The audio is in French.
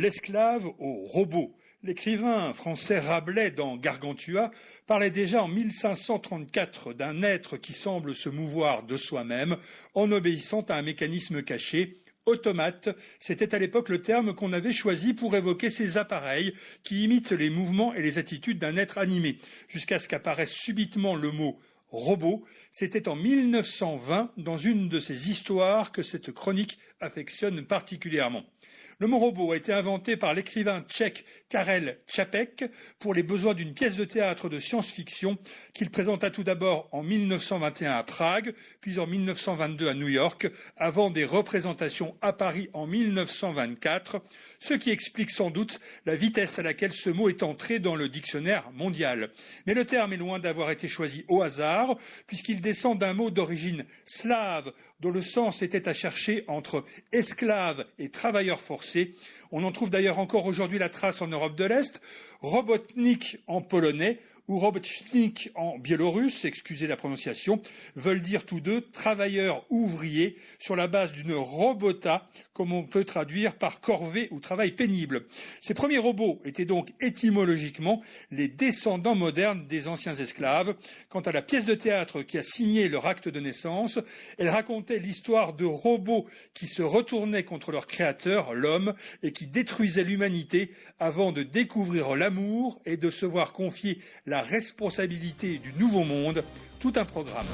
l'esclave au robot. L'écrivain français Rabelais, dans Gargantua, parlait déjà en 1534 d'un être qui semble se mouvoir de soi-même en obéissant à un mécanisme caché. Automate, c'était à l'époque le terme qu'on avait choisi pour évoquer ces appareils qui imitent les mouvements et les attitudes d'un être animé, jusqu'à ce qu'apparaisse subitement le mot robot. C'était en 1920 dans une de ces histoires que cette chronique affectionne particulièrement. Le mot robot a été inventé par l'écrivain tchèque Karel Čapek pour les besoins d'une pièce de théâtre de science-fiction qu'il présenta tout d'abord en 1921 à Prague, puis en 1922 à New York, avant des représentations à Paris en 1924, ce qui explique sans doute la vitesse à laquelle ce mot est entré dans le dictionnaire mondial. Mais le terme est loin d'avoir été choisi au hasard, puisqu'il descend d'un mot d'origine slave, dont le sens était à chercher entre esclave et travailleur forcé. On en trouve d'ailleurs encore aujourd'hui la trace en Europe de l'Est. Robotnik en polonais ou robotnik en biélorusse, excusez la prononciation, veulent dire tous deux travailleurs ouvriers sur la base d'une robota, comme on peut traduire par corvée ou travail pénible. Ces premiers robots étaient donc étymologiquement les descendants modernes des anciens esclaves. Quant à la pièce de théâtre qui a signé leur acte de naissance, elle racontait l'histoire de robots qui se retournaient contre leur créateur, l'homme, et qui détruisaient l'humanité avant de découvrir l'amour et de se voir confier la responsabilité du nouveau monde, tout un programme.